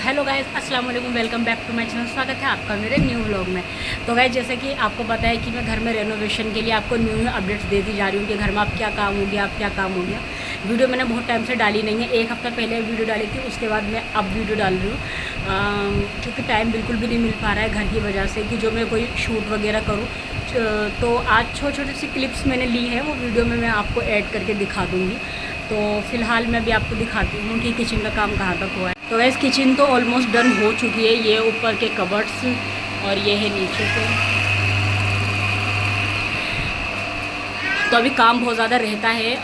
Hello guys, अस्सलाम वालेकुम, welcome back to my channel. स्वागत है आपका मेरे न्यू व्लॉग में। तो गाइस, जैसे कि आपको पता है कि मैं घर में रेनोवेशन के लिए आपको न्यू अपडेट्स देती जा रही हूँ कि घर में अब क्या काम हो गया, अब क्या काम हो गया। वीडियो मैंने बहुत टाइम से डाली नहीं है, एक हफ़्ता पहले वीडियो डाली थी, उसके बाद मैं अब वीडियो डाल रही हूँ क्योंकि टाइम बिल्कुल भी नहीं मिल पा रहा है घर की वजह से कि जो मैं कोई शूट वगैरह करूँ। तो आज छोटी छोटी सी क्लिप्स मैंने ली है, वो वीडियो में मैं आपको ऐड करके दिखा दूँगी। तो फ़िलहाल मैं भी आपको दिखाती हूँ कि किचन का काम कहाँ तक हुआ है। तो वैसे किचन तो ऑलमोस्ट डन हो चुकी है। ये ऊपर के कबर्ड्स और ये है नीचे से। तो अभी काम बहुत ज़्यादा रहता है।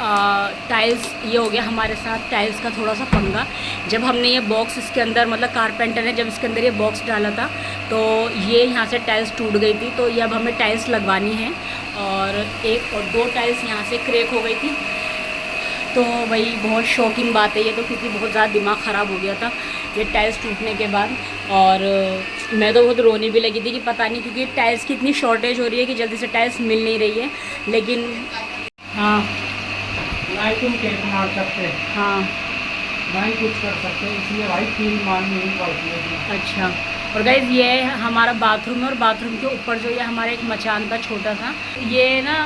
टाइल्स ये हो गया हमारे साथ, टाइल्स का थोड़ा सा पंगा। जब हमने ये बॉक्स इसके अंदर, मतलब कारपेंटर ने जब इसके अंदर ये बॉक्स डाला था तो ये यहाँ से टाइल्स टूट गई थी। तो ये अब हमें टाइल्स लगवानी है और एक और दो टाइल्स यहाँ से क्रैक हो गई थी। तो वही बहुत शॉकिंग बात है ये तो, क्योंकि बहुत ज़्यादा दिमाग ख़राब हो गया था ये टाइल्स टूटने के बाद। और मैं तो बहुत रोने भी लगी थी कि पता नहीं, क्योंकि टाइल्स की इतनी शॉर्टेज हो रही है कि जल्दी से टाइल्स मिल नहीं रही है। लेकिन हाँ, ना तुम केक मार सकते, हाँ, ना ही कुछ कर सकते, इसलिए भाई कील मारनी नहीं पड़ती है। अच्छा। और गाइस, ये हमारा बाथरूम है और बाथरूम के ऊपर जो ये हमारा एक मचान था छोटा सा। ये ना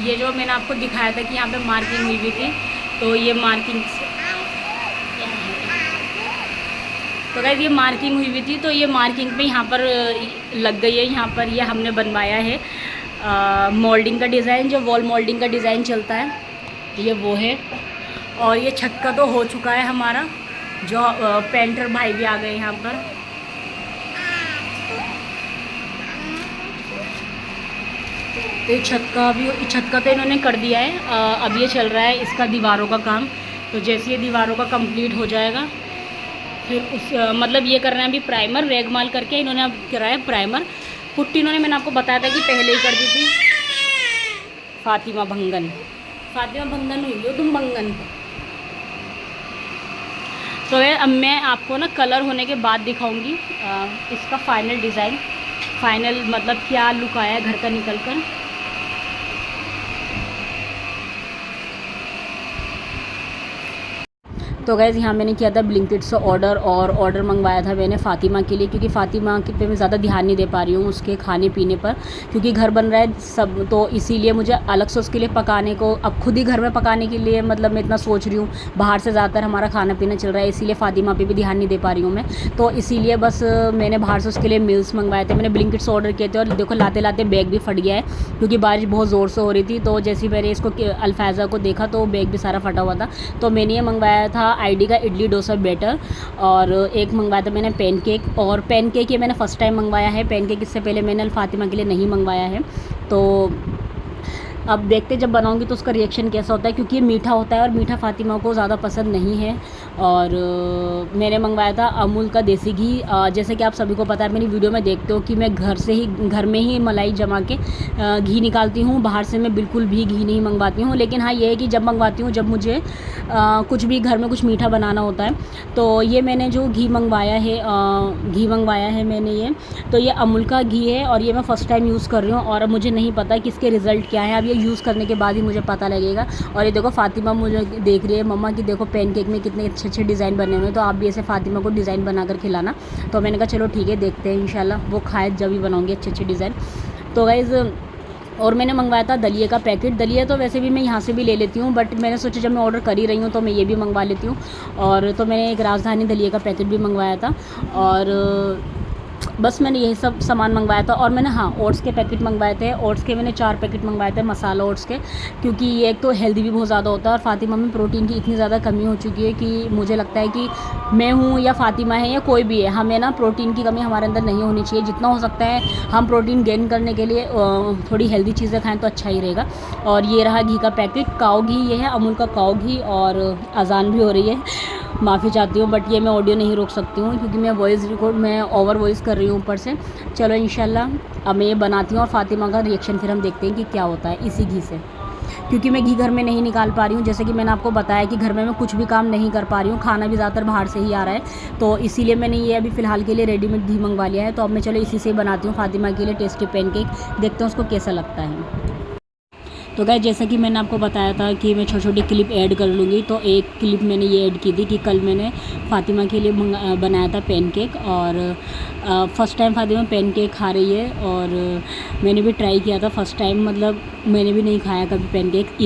ये जो मैंने आपको दिखाया था कि यहाँ पे मार्किंग हुई हुई थी, तो ये मार्किंग तो गाइस ये मार्किंग हुई हुई थी, तो ये मार्किंग पे यहाँ पर लग गई है। यहाँ पर ये हमने बनवाया है मोल्डिंग का डिज़ाइन, जो वॉल मोल्डिंग का डिज़ाइन चलता है ये वो है। और ये छत का तो हो चुका है हमारा, जो पेंटर भाई भी आ गए यहाँ पर। तो छत का तो इन्होंने कर दिया है। अब ये चल रहा है इसका दीवारों का काम। तो जैसे ये दीवारों का कंप्लीट हो जाएगा फिर उस मतलब ये कर रहे हैं अभी प्राइमर, रेगमाल करके इन्होंने अब कराया प्राइमर। पुट्टी इन्होंने, मैंने आपको बताया था कि पहले ही कर दी थी। फातिमा भंगन हुई हो तुम भंगन। तो अब मैं आपको ना कलर होने के बाद दिखाऊंगी इसका फाइनल डिज़ाइन, फाइनल मतलब क्या लुक आया है घर का निकल कर। तो गैस, यहाँ मैंने किया था ब्लिंकिट से ऑर्डर मंगवाया था मैंने फ़ातिमा के लिए, क्योंकि फ़ातिमा के पे मैं ज़्यादा ध्यान नहीं दे पा रही हूँ उसके खाने पीने पर, क्योंकि घर बन रहा है सब। तो इसीलिए मुझे अलग से उसके लिए पकाने को, अब खुद ही घर में पकाने के लिए मतलब मैं इतना सोच रही हूँ। बाहर से ज़्यादातर हमारा खाना पीना चल रहा है, इसीलिए फ़ातिमा पे भी ध्यान नहीं दे पा रही हूँ मैं। तो इसीलिए बस मैंने बाहर से उसके लिए मील्स मंगवाए थे। मैंने ब्लिंकिट से ऑर्डर किए थे और देखो लाते लाते बैग भी फट गया है, क्योंकि बारिश बहुत ज़ोर से हो रही थी। तो जैसे मैंने इसको अल्फाजा को देखा तो बैग भी सारा फटा हुआ था। तो मैंने ये मंगवाया था आईडी का इडली डोसा बैटर, और एक मंगवाया था मैंने पैनकेक। और पैनकेक ये मैंने फ़र्स्ट टाइम मंगवाया है। पैनकेक इससे पहले मैंने फातिमा के लिए नहीं मंगवाया है। तो अब देखते जब बनाऊंगी तो उसका रिएक्शन कैसा होता है, क्योंकि ये मीठा होता है और मीठा फातिमा को ज़्यादा पसंद नहीं है। और मैंने मंगवाया था अमूल का देसी घी। जैसे कि आप सभी को पता है, मेरी वीडियो में देखते हो कि मैं घर में ही मलाई जमा के घी निकालती हूँ। बाहर से मैं बिल्कुल भी घी नहीं मंगवाती हूँ। लेकिन हाँ, ये है कि जब मंगवाती हूँ, जब मुझे कुछ भी घर में कुछ मीठा बनाना होता है, तो ये मैंने जो घी मंगवाया है मैंने ये, तो ये अमूल का घी है और ये मैं फ़र्स्ट टाइम यूज़ कर रही हूँ। और मुझे नहीं पता कि इसके रिज़ल्ट क्या है, अब ये यूज़ करने के बाद ही मुझे पता लगेगा। और ये देखो फातिमा मुझे देख रही है, मम्मा की देखो पैनकेक में कितने अच्छे अच्छे डिज़ाइन बने हुए हैं, तो आप भी ऐसे फातिमा को डिज़ाइन बना कर खिलाना। तो मैंने कहा चलो ठीक है, देखते हैं, इंशाल्लाह वो खाए जब भी बनाऊँगी अच्छे अच्छे डिज़ाइन। तो गाइज़, और मैंने मंगवाया था दलिए का पैकेट। दलिया तो वैसे भी मैं यहाँ से भी ले लेती हूँ, बट मैंने सोचा जब मैं ऑर्डर कर ही रही हूँ तो मैं ये भी मंगवा लेती हूँ। और तो मैंने एक राजधानी दलिए का पैकेट भी मंगवाया था। और बस मैंने यही सब सामान मंगवाया था। और मैंने हाँ, ओट्स के पैकेट मंगवाए थे। ओट्स के मैंने 4 पैकेट मंगवाए थे, मसाला ओट्स के, क्योंकि ये एक तो हेल्दी भी बहुत ज़्यादा होता है और फातिमा में प्रोटीन की इतनी ज़्यादा कमी हो चुकी है कि मुझे लगता है कि मैं हूँ या फातिमा है या कोई भी है, हमें ना प्रोटीन की कमी हमारे अंदर नहीं होनी चाहिए। जितना हो सकता है हम प्रोटीन गेन करने के लिए थोड़ी हेल्दी चीज़ें खाएँ तो अच्छा ही रहेगा। और ये रहा घी का पैकेट, काऊ घी, ये है अमूल का काऊ घी। और अजान भी हो रही है, माफ़ी चाहती हूँ, बट ये मैं ऑडियो नहीं रोक सकती हूँ क्योंकि मैं ओवर वॉइस कर रही हूँ ऊपर से। चलो इंशाल्लाह अब मैं ये बनाती हूँ और फातिमा का रिएक्शन फिर हम देखते हैं कि क्या होता है इसी घी से, क्योंकि मैं घी घर में नहीं निकाल पा रही हूँ। जैसे कि मैंने आपको बताया कि घर में मैं कुछ भी काम नहीं कर पा रही हूँ, खाना भी ज़्यादातर बाहर से ही आ रहा है। तो इसीलिए मैंने ये अभी फ़िलहाल के लिए रेडीमेड घी मंगवा लिया है। तो अब मैं चलो इसी से बनाती हूँ फातिमा के लिए टेस्टी पैनकेक, देखते हैं उसको कैसा लगता है। तो गाइस जैसा कि मैंने आपको बताया था कि मैं छोटी छोटी क्लिप ऐड कर लूँगी, तो एक क्लिप मैंने ये ऐड की थी कि कल मैंने फ़ातिमा के लिए बनाया था पैनकेक, और फ़र्स्ट टाइम फ़ातिमा पैनकेक खा रही है, और मैंने भी ट्राई किया था फ़र्स्ट टाइम, मतलब मैंने भी नहीं खाया कभी पैनकेक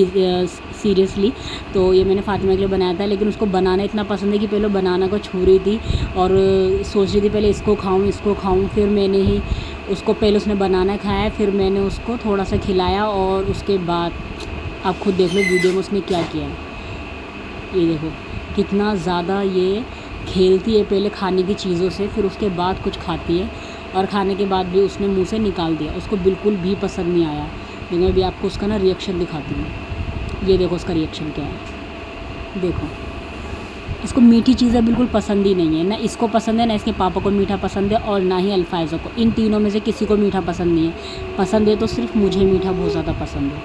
सीरियसली। तो ये मैंने फ़ातिमा के लिए बनाया था, लेकिन उसको बनाना इतना पसंद है कि पहले बनाना को छू रही थी और सोच रही थी पहले इसको खाऊं। फिर मैंने ही उसको, पहले उसने बनाना खाया, फिर मैंने उसको थोड़ा सा खिलाया, और उसके बाद आप खुद देख लो वीडियो में उसने क्या किया। ये देखो कितना ज़्यादा ये खेलती है पहले खाने की चीज़ों से, फिर उसके बाद कुछ खाती है, और खाने के बाद भी उसने मुंह से निकाल दिया, उसको बिल्कुल भी पसंद नहीं आया। लेकिन मैं भी आपको उसका ना रिएक्शन दिखाती हूँ। ये देखो उसका रिएक्शन क्या है, देखो। इसको मीठी चीज़ें बिल्कुल पसंद ही नहीं है, ना इसको पसंद है, ना इसके पापा को मीठा पसंद है, और ना ही अल्फाज़ा को। इन तीनों में से किसी को मीठा पसंद नहीं है। पसंद है तो सिर्फ मुझे मीठा बहुत ज़्यादा पसंद है,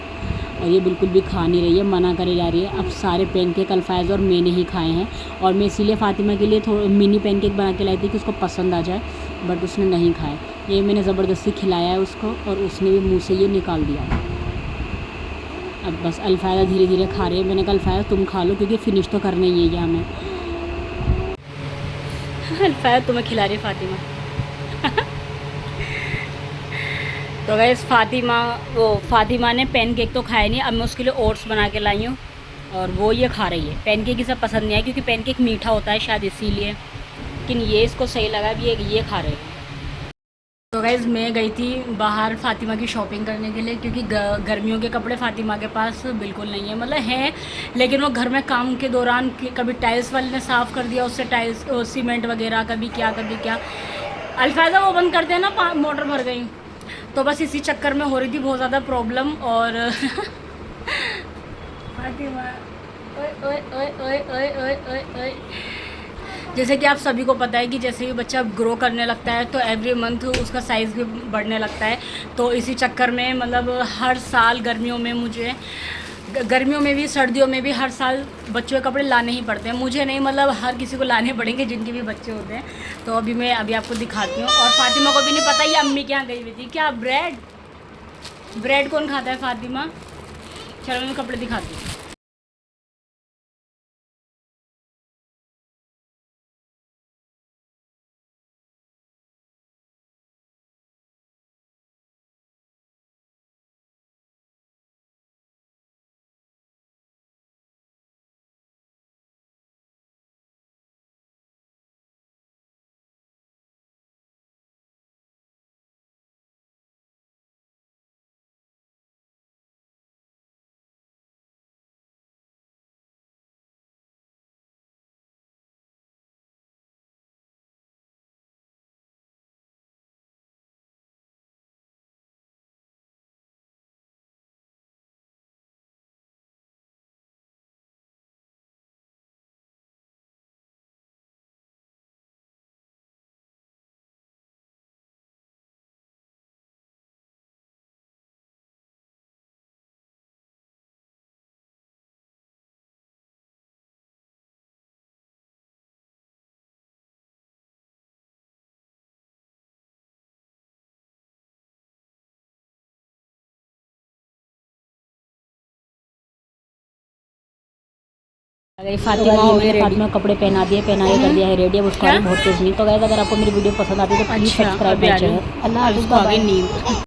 और ये बिल्कुल भी खा नहीं रही है, मना करे जा रही है। अब सारे पैनकेक अल्फाज़ा और मैंने ही खाए हैं, और मैं इसीलिए फ़ातिमा के लिए थोड़ा मिनी पैनकेक बना के लाई थी कि उसको पसंद आ जाए, बट उसने नहीं खाए। ये मैंने ज़बरदस्ती खिलाया है उसको, और उसने भी मुँह से ये निकाल दिया। अब बस अल्फाज़ा धीरे धीरे खा रही है। मैंने कहा अल्फाज़ा तुम खा लो, क्योंकि फ़िनिश तो करना ही है ये हमें। अल्फाज़ा तुम्हें खिला रही है फ़ातिमा। तो गाइस फ़ातिमा ने पैनकेक तो खाया नहीं। अब मैं उसके लिए ओट्स बना के लाई हूँ, और वो ये खा रही है। पैनकेक इसे पसंद नहीं है, क्योंकि पैनकेक मीठा होता है शायद इसीलिए, लेकिन ये इसको सही लगा। अब ये खा रहे हैं। तो गाइज़ मैं गई थी बाहर फ़ातिमा की शॉपिंग करने के लिए, क्योंकि गर्मियों के कपड़े फ़ातिमा के पास बिल्कुल नहीं है, मतलब हैं, लेकिन वो घर में काम के दौरान कभी टाइल्स वाले ने साफ़ कर दिया, उससे टाइल्स सीमेंट वगैरह, कभी क्या। अल्फाज़ा वो बंद कर देना, मोटर भर गई। तो बस इसी चक्कर में हो रही थी बहुत ज़्यादा प्रॉब्लम। और फ़ातिमा ओए ओए ओए ओए ओए ओए ओए ओए। जैसे कि आप सभी को पता है कि जैसे ही बच्चा ग्रो करने लगता है, तो एवरी मंथ उसका साइज़ भी बढ़ने लगता है। तो इसी चक्कर में मतलब हर साल गर्मियों में भी सर्दियों में भी हर साल बच्चों के कपड़े लाने ही पड़ते हैं। मुझे नहीं, मतलब हर किसी को लाने पड़ेंगे जिनके भी बच्चे होते हैं। तो मैं अभी आपको दिखाती हूँ। और फ़ातिमा को भी नहीं पता ये अम्मी के यहाँ गई हुई थी। क्या ब्रेड कौन खाता है फ़ातिमा? चलो मैं कपड़े दिखाती हूँ। फ़ातिमा हो गई, फ़ातिमा कपड़े पहना के कर दिया है रेडी। अब उसको बहुत तेज़ नहीं। तो गाइस अगर आपको मेरी वीडियो पसंद आती है तो प्लीज़ सब्सक्राइब माय चैनल। अल्लाह हाफ़िज़, बाय बाय।